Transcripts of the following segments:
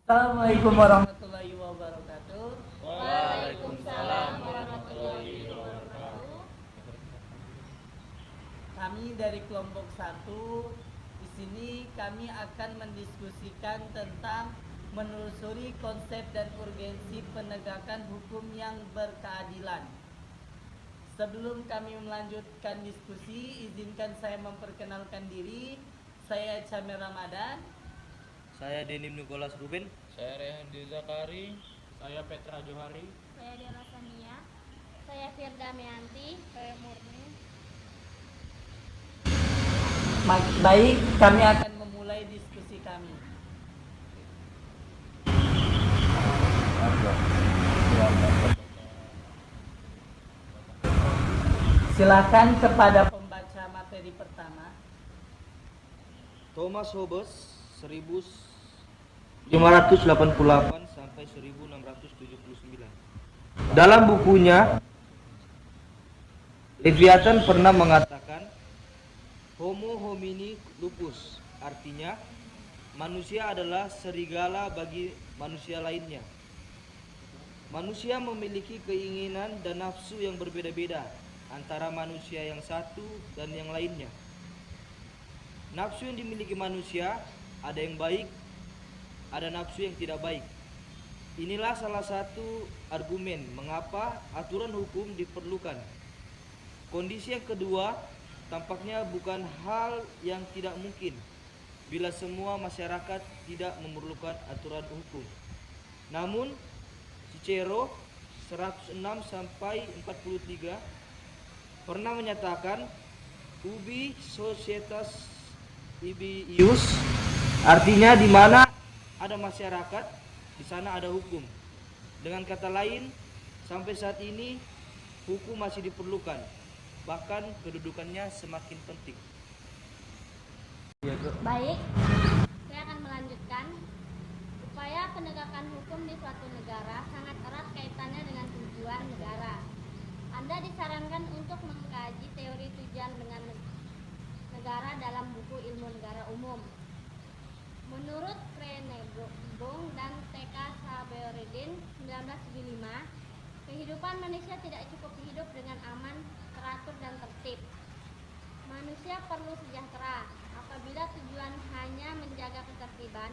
Assalamualaikum warahmatullahi wabarakatuh. Waalaikumsalam warahmatullahi wabarakatuh. Kami dari kelompok satu di sini kami akan mendiskusikan tentang menelusuri konsep dan urgensi penegakan hukum yang berkeadilan. Sebelum kami melanjutkan diskusi, izinkan saya memperkenalkan diri. Saya Camir Ramadan. Saya Denim Nicholas Ruben. Saya Rehan Zakari. Saya Petra Johari. Saya Dera Sania. Saya Firda Meanti. Saya Murni. Baik, kami akan memulai diskusi kami. Silakan kepada pembaca materi pertama. Thomas Hobbes 1588 sampai 1679. Dalam bukunya Leviathan pernah mengatakan Homo homini lupus, artinya manusia adalah serigala bagi manusia lainnya. Manusia memiliki keinginan dan nafsu yang berbeda-beda antara manusia yang satu dan yang lainnya. Nafsu yang dimiliki manusia ada yang baik, ada nafsu yang tidak baik. Inilah salah satu argumen mengapa aturan hukum diperlukan. Kondisi yang kedua tampaknya bukan hal yang tidak mungkin bila semua masyarakat tidak memerlukan aturan hukum. Namun Cicero 106 sampai 43 pernah menyatakan ubi societas ibi ius, artinya di mana ada masyarakat, di sana ada hukum. Dengan kata lain, sampai saat ini hukum masih diperlukan, bahkan kedudukannya semakin penting. Baik, saya akan melanjutkan. Upaya penegakan hukum di suatu negara sangat erat kaitannya dengan tujuan negara. Anda disarankan untuk mengkaji teori tujuan dengan negara dalam buku Ilmu Negara Umum. Menurut Krenebong dan T.K. Saberidin 1975, kehidupan manusia tidak cukup hidup dengan aman, teratur, dan tertib. Manusia perlu sejahtera. Apabila tujuan hanya menjaga ketertiban,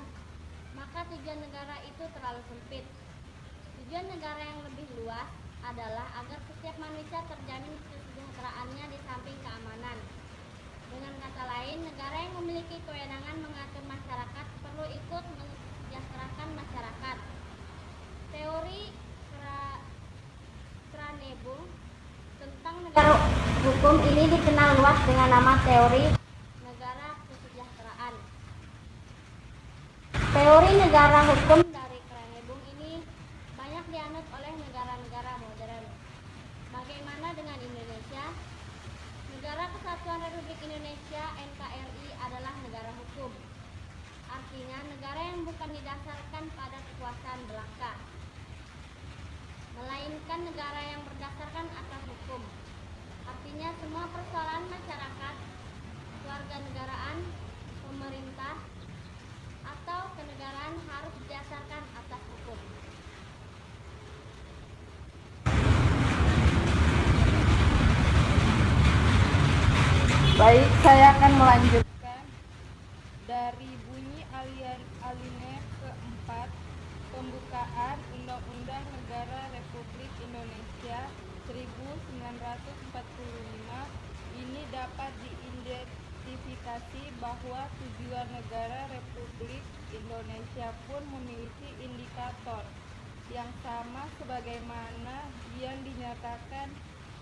maka tujuan negara itu terlalu sempit. Tujuan negara yang lebih luas adalah agar setiap manusia terjamin kesejahteraannya di samping keamanan. Dengan kata lain, negara yang memiliki kewenangan mengatur masyarakat perlu ikut mensejahterakan masyarakat. Teori Krenebong tentang negara hukum ini dikenal luas dengan nama teori negara kesejahteraan. Teori negara hukum dari Krenebong ini banyak dianut oleh negara-negara modern. Bagaimana dengan Indonesia? Negara Kesatuan Republik Indonesia (NKRI) adalah negara hukum. Artinya negara yang bukan didasarkan pada kekuasaan belaka, melainkan negara yang berdasarkan atas hukum. Artinya semua persoalan masyarakat, kewarganegaraan, pemerintah, atau kenegaraan harus didasarkan atas hukum. Baik, saya akan melanjutkan dari bunyi alinea keempat pembukaan Undang-Undang Negara Republik Indonesia 1945. Ini dapat diidentifikasi bahwa tujuan negara Republik Indonesia pun memiliki indikator yang sama sebagaimana yang dinyatakan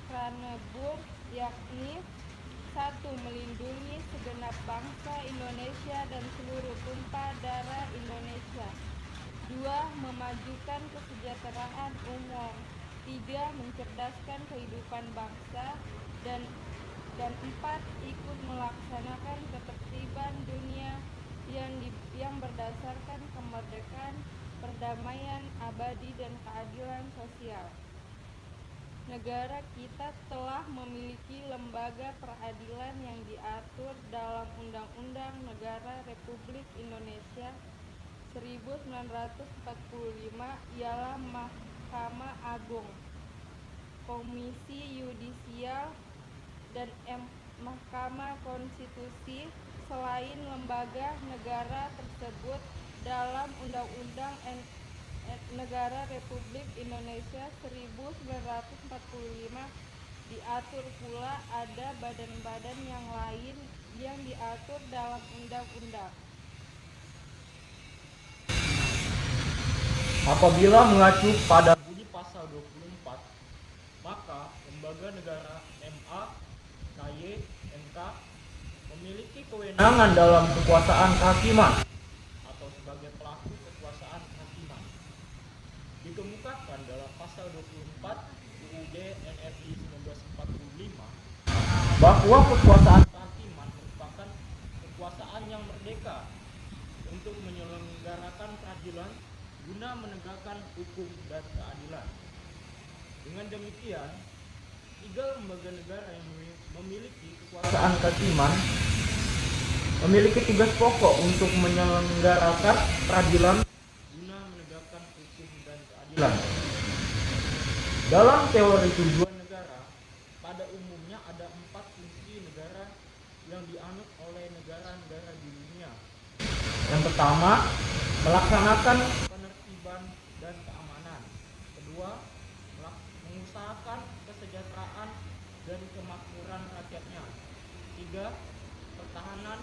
Krenebong, yakni 1. Melindungi segenap bangsa Indonesia dan seluruh tumpah darah Indonesia. 2. Memajukan kesejahteraan umum. 3. Mencerdaskan kehidupan bangsa. Dan 4. Ikut melaksanakan ketertiban dunia yang berdasarkan kemerdekaan, perdamaian abadi, dan keadilan sosial. Negara kita telah memiliki lembaga peradilan yang diatur dalam Undang-Undang Negara Republik Indonesia 1945 1945 ialah Mahkamah Agung, Komisi Yudisial, dan Mahkamah Konstitusi. Selain lembaga negara tersebut, dalam Undang-Undang Negara Republik Indonesia 1945 diatur pula ada badan-badan yang lain yang diatur dalam undang-undang. Apabila mengacu pada bunyi pasal 24, maka lembaga negara MA, KY, MK memiliki kewenangan dalam kekuasaan kehakiman atau sebagai pelaku kekuasaan kehakiman. Dikemukakan dalam pasal 24 UUD NRI 1945 bahwa kekuasaan kehakiman merupakan kekuasaan yang merdeka untuk menyelenggarakan peradilan guna menegakkan hukum dan keadilan. Dengan demikian, tiga lembaga negara yang memiliki kekuasaan kehakiman memiliki tugas pokok untuk menyelenggarakan peradilan guna menegakkan hukum dan keadilan. Dalam teori tujuan negara, pada umumnya ada 4 fungsi negara yang dianut oleh negara-negara di dunia. Yang pertama, melaksanakan penertiban dan keamanan. Kedua, mengusahakan kesejahteraan dan kemakmuran rakyatnya. Tiga, pertahanan.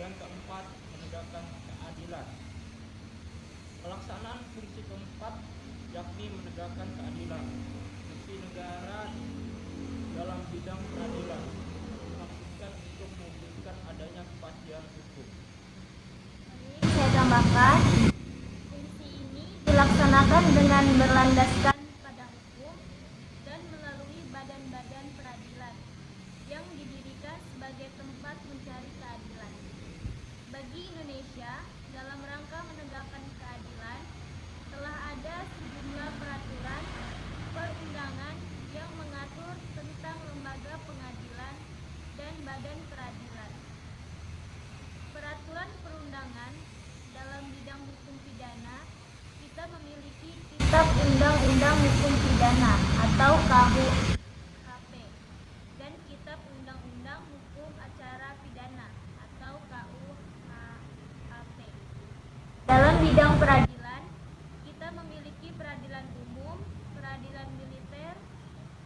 Dan keempat, menegakkan keadilan. Pelaksanaan fungsi keempat yakni menegakkan keadilan. Fungsi negara dalam bidang peradilan dimaksudkan untuk mewujudkan adanya kepastian hukum. Saya tambahkan, fungsi ini dilaksanakan dengan berlandaskan pada hukum dan melalui badan-badan peradilan yang didirikan sebagai tempat mencari keadilan. Bagi Indonesia, dalam rangka menegakkan keadilan, telah ada sejumlah peraturan perundangan yang mengatur tentang lembaga pengadilan dan badan peradilan. Peraturan perundangan dalam bidang hukum pidana, kita memiliki Kitab Undang-Undang Hukum Pidana atau KUHP dan Kitab Undang-Undang Hukum Acara Pidana atau KUHAP. Dalam bidang peradilan, kita memiliki peradilan umum, peradilan militer,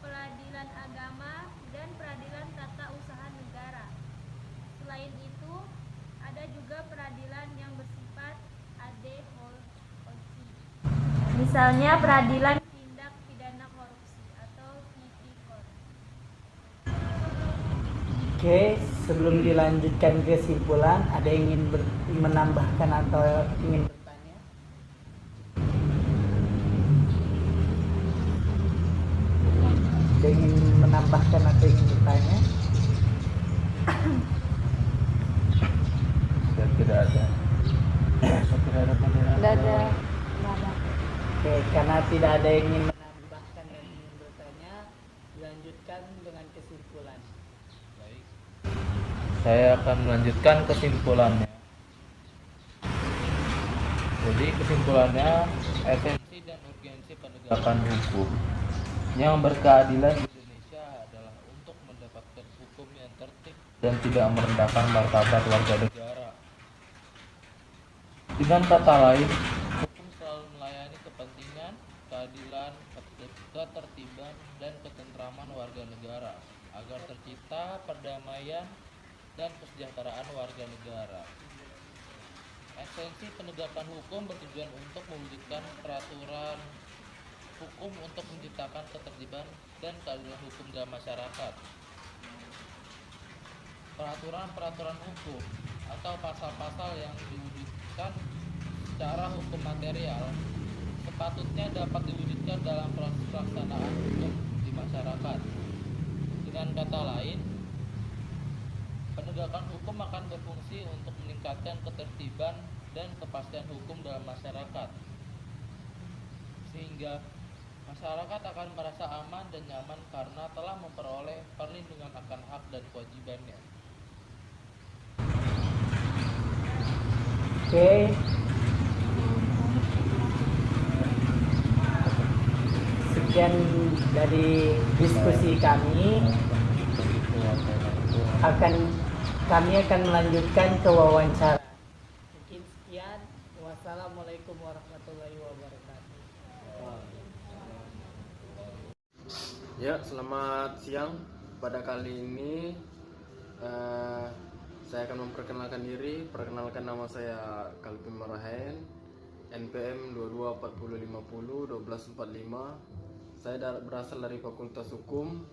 peradilan agama, dan peradilan tata usaha negara. Selain itu, ada juga peradilan yang bersifat ad hoc, misalnya peradilan tindak pidana korupsi atau tipikor. Oke, sebelum dilanjutkan kesimpulan, ada yang ingin menambahkan atau ingin bertanya? Ada yang ingin menambahkan atau ingin bertanya? Tidak ada. Tidak ada. Oke, karena tidak ada yang ingin menambahkan dan ingin bertanya, dilanjutkan dengan kesimpulan. Baik. Saya akan melanjutkan kesimpulannya. Jadi kesimpulannya, esensi dan urgensi penegakan hukum yang berkeadilan di Indonesia adalah untuk mendapatkan hukum yang tertib dan tidak merendahkan martabat warga negara. Dengan kata lain, hukum selalu melayani kepentingan, keadilan, ketertiban, dan ketentraman warga negara agar tercipta perdamaian dan kesejahteraan warga negara. Esensi penegakan hukum bertujuan untuk mewujudkan peraturan hukum untuk menciptakan ketertiban dan keadilan hukum dalam masyarakat. Peraturan-peraturan hukum atau pasal-pasal yang diwujudkan secara hukum material sepatutnya dapat diwujudkan dalam proses pelaksanaan hukum di masyarakat. Dengan kata lain, penegakan hukum akan berfungsi untuk meningkatkan ketertiban dan kepastian hukum dalam masyarakat, sehingga masyarakat akan merasa aman dan nyaman karena telah memperoleh perlindungan akan hak dan kewajibannya. Oke, sekian dari diskusi kami. Kami akan melanjutkan ke wawancara. Mungkin sekian. Wassalamualaikum warahmatullahi wabarakatuh. Ya, selamat siang. Pada kali ini saya akan memperkenalkan diri. Perkenalkan, nama saya Kalpi Marahen, NPM 2240501245. Saya berasal dari Fakultas Hukum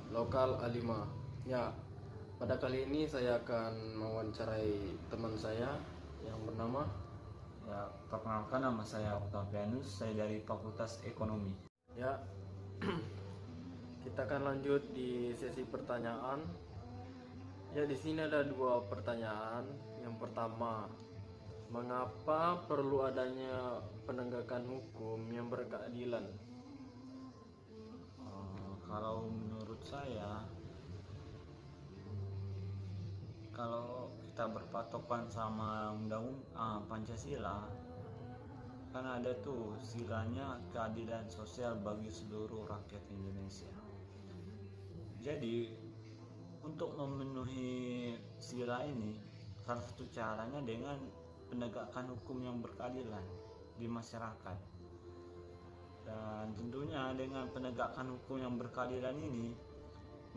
Lokal A5. Ya, pada kali ini saya akan mewawancarai teman saya yang bernama. Ya, perkenalkan, nama saya Octavianus, saya dari Fakultas Ekonomi. Ya, kita akan lanjut di sesi pertanyaan. Ya, di sini ada 2 pertanyaan. Yang pertama, mengapa perlu adanya penegakan hukum yang berkeadilan? Kalau menurut saya, kalau kita berpatokan sama undang-undang Pancasila, kan ada tuh silanya keadilan sosial bagi seluruh rakyat Indonesia. Jadi untuk memenuhi sila ini, salah satu caranya dengan penegakan hukum yang berkeadilan di masyarakat. Dan tentunya dengan penegakan hukum yang berkeadilan ini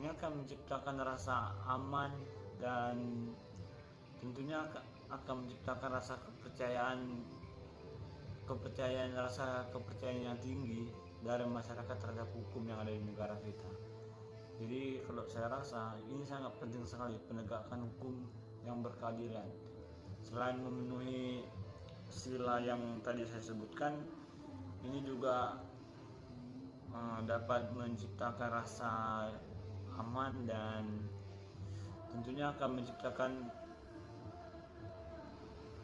akan menciptakan rasa aman dan tentunya akan menciptakan rasa kepercayaan yang tinggi dari masyarakat terhadap hukum yang ada di negara kita. Jadi kalau saya rasa ini sangat penting sekali penegakan hukum yang berkeadilan. Selain memenuhi sila yang tadi saya sebutkan, ini juga dapat menciptakan rasa aman dan tentunya akan menciptakan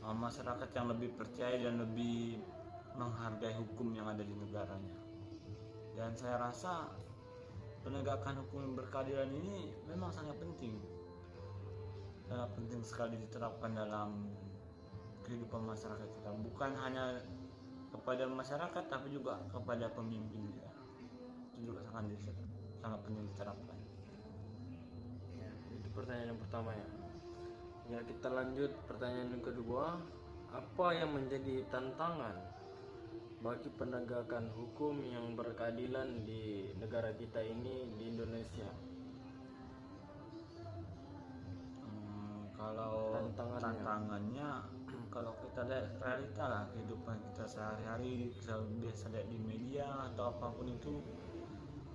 masyarakat yang lebih percaya dan lebih menghargai hukum yang ada di negaranya. Dan saya rasa penegakan hukum yang berkeadilan ini memang sangat penting sekali diterapkan dalam kehidupan masyarakat kita, bukan hanya kepada masyarakat tapi juga kepada pemimpin kita. Itu juga sangat penting diterapkan. Ya, itu pertanyaan yang pertama ya. Ya, kita lanjut pertanyaan yang kedua. Apa yang menjadi tantangan bagi penegakan hukum yang berkeadilan di negara kita ini, di Indonesia? Kalau tantangannya, kalau kita lihat realita lah kehidupan kita sehari-hari, kita biasa lihat di media atau apapun itu,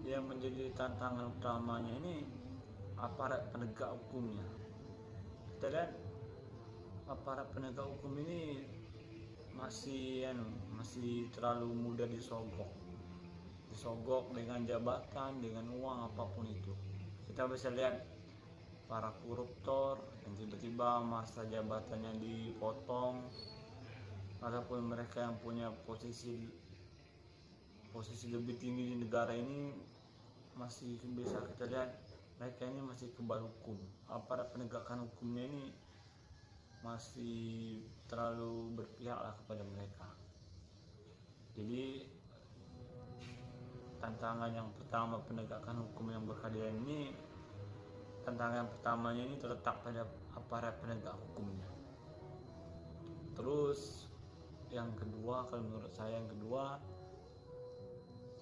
yang menjadi tantangan utamanya ini aparat penegak hukumnya. Kita lihat aparat penegak hukum ini masih terlalu mudah disogok dengan jabatan, dengan uang, apapun itu. Kita bisa lihat para koruptor yang tiba-tiba masa jabatannya dipotong, ataupun mereka yang punya posisi lebih tinggi di negara ini masih bisa kita lihat mereka ini masih kebal hukum. Aparat penegakan hukumnya ini masih terlalu berpihaklah kepada mereka. Jadi tantangan yang pertama penegakan hukum yang berkeadilan ini, tantangan pertamanya ini terletak pada aparat penegak hukumnya. Terus yang kedua, kalau menurut saya yang kedua,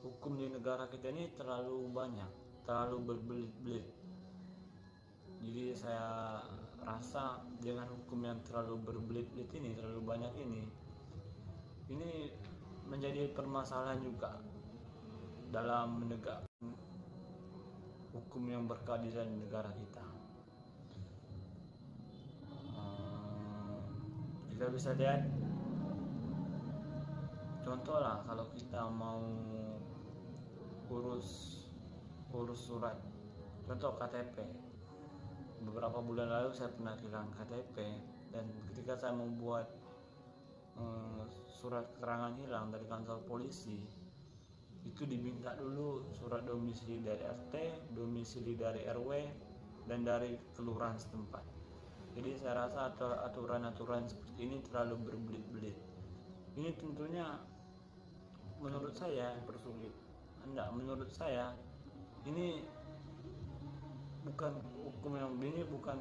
hukum di negara kita ini terlalu banyak, terlalu berbelit-belit. Jadi saya rasa dengan hukum yang terlalu berbelit-belit ini, terlalu banyak ini menjadi permasalahan juga dalam menegakkan hukum yang berkeadilan di negara kita. Kita bisa lihat contoh lah, kalau kita mau urus surat, contoh KTP. Beberapa bulan lalu saya pernah kehilangan KTP, dan ketika saya membuat surat keterangan hilang dari kantor polisi, itu diminta dulu surat domisili dari RT, domisili dari RW, dan dari kelurahan setempat. Jadi saya rasa aturan-aturan seperti ini terlalu berbelit-belit. Ini tentunya menurut saya Persulit. menurut saya ini bukan hukum yang ini bukan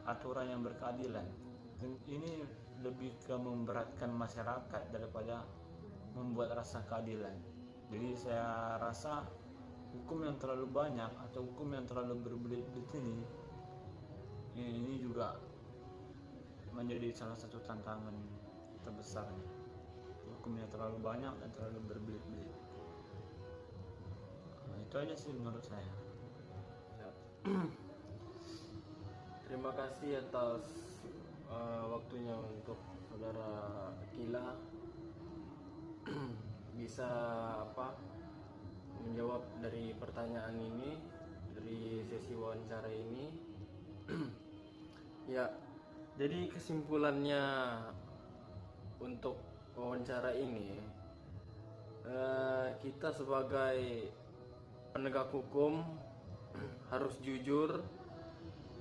aturan yang berkeadilan. Ini lebih ke memberatkan masyarakat daripada membuat rasa keadilan. Jadi saya rasa hukum yang terlalu banyak atau hukum yang terlalu berbelit-belit ini juga menjadi salah satu tantangan terbesar. Hukumnya terlalu banyak dan terlalu berbelit-belit. Nah, itu aja sih menurut saya. Ya. Terima kasih atas waktunya untuk saudara Kila bisa menjawab dari pertanyaan ini, dari sesi wawancara ini. Ya, jadi kesimpulannya untuk wawancara ini, kita sebagai penegak hukum harus jujur,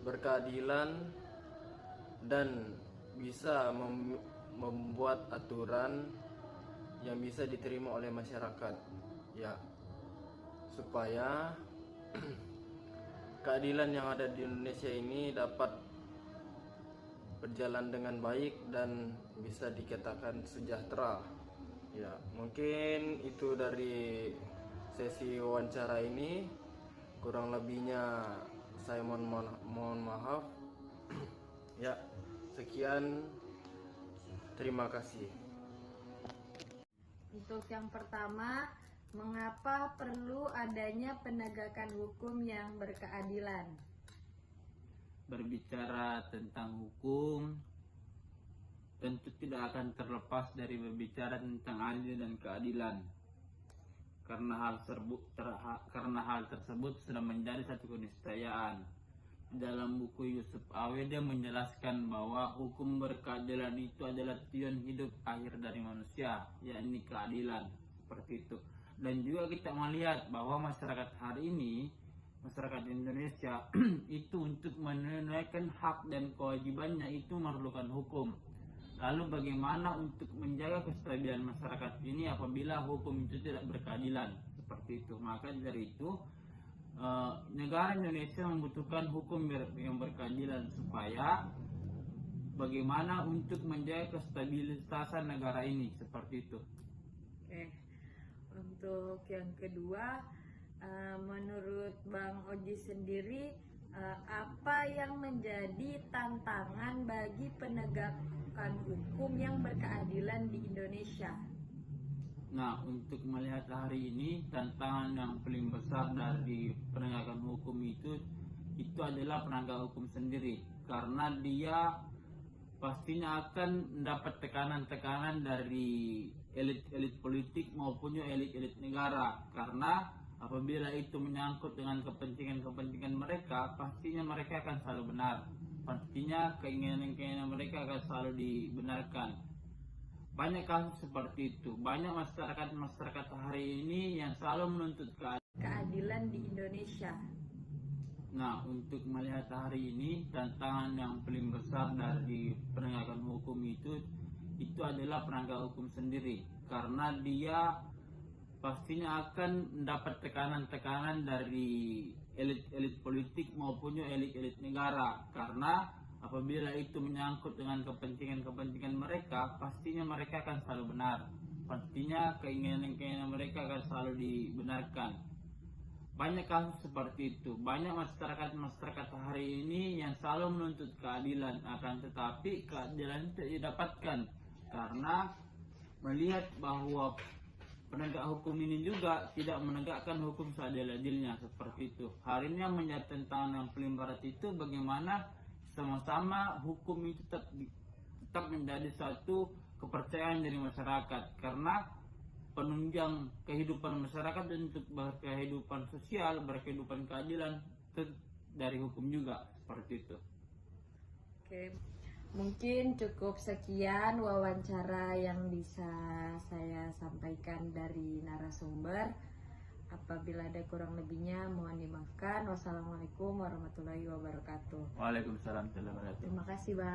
berkeadilan, dan bisa membuat aturan yang bisa diterima oleh masyarakat, ya, supaya keadilan yang ada di Indonesia ini dapat berjalan dengan baik dan bisa dikatakan sejahtera. Ya, mungkin itu dari sesi wawancara ini. Kurang lebihnya saya mohon maaf. Ya, sekian. Terima kasih. Untuk yang pertama, mengapa perlu adanya penegakan hukum yang berkeadilan? Berbicara tentang hukum tentu tidak akan terlepas dari berbicara tentang adil dan keadilan, karena hal tersebut sudah menjadi satu keniscayaan. Dalam buku Yusuf Awe dia menjelaskan bahwa hukum berkeadilan itu adalah tujuan hidup akhir dari manusia, yakni keadilan, seperti itu. Dan juga kita melihat bahwa masyarakat hari ini, masyarakat Indonesia itu untuk menunaikan hak dan kewajibannya itu memerlukan hukum. Lalu bagaimana untuk menjaga kestabilan masyarakat ini apabila hukum itu tidak berkeadilan, seperti itu. Maka dari itu negara Indonesia membutuhkan hukum yang berkeadilan supaya bagaimana untuk menjaga kestabilitasan negara ini, seperti itu. Oke. Untuk yang kedua, menurut Bang Oji sendiri, apa yang menjadi tantangan bagi penegakan hukum yang berkeadilan di Indonesia? Nah, untuk melihat hari ini, tantangan yang paling besar dari penegakan hukum itu adalah penegak hukum sendiri, karena dia pastinya akan mendapat tekanan-tekanan dari elit-elit politik maupun elit-elit negara, karena apabila itu menyangkut dengan kepentingan mereka, pastinya mereka akan selalu benar, pastinya keinginan-keinginan mereka akan selalu dibenarkan. Banyak kasus seperti itu. Banyak masyarakat hari ini yang selalu menuntut keadilan di Indonesia. Nah, untuk melihat hari ini, tantangan yang paling besar dari penegakan hukum itu adalah penegak hukum sendiri, karena dia pastinya akan mendapat tekanan-tekanan dari elit-elit politik maupun elit-elit negara, karena apabila itu menyangkut dengan kepentingan mereka, pastinya mereka akan selalu benar, pastinya keinginan-keinginan mereka akan selalu dibenarkan. Banyak kasus seperti itu. Banyak masyarakat hari ini yang selalu menuntut keadilan, akan tetapi keadilan tidak didapatkan karena melihat bahwa penegak hukum ini juga tidak menegakkan hukum seadil-adilnya, seperti itu. Hari ini yang menjadi tantangan yang paling berat itu bagaimana sama-sama hukum itu tetap menjadi satu kepercayaan dari masyarakat, karena penunjang kehidupan masyarakat untuk berkehidupan sosial, berkehidupan keadilan itu dari hukum juga, seperti itu. Oke, mungkin cukup sekian wawancara yang bisa saya sampaikan dari narasumber. Apabila ada kurang lebihnya mohon dimaafkan. Wassalamualaikum warahmatullahi wabarakatuh. Waalaikumsalam warahmatullahi wabarakatuh. Terima kasih Bang.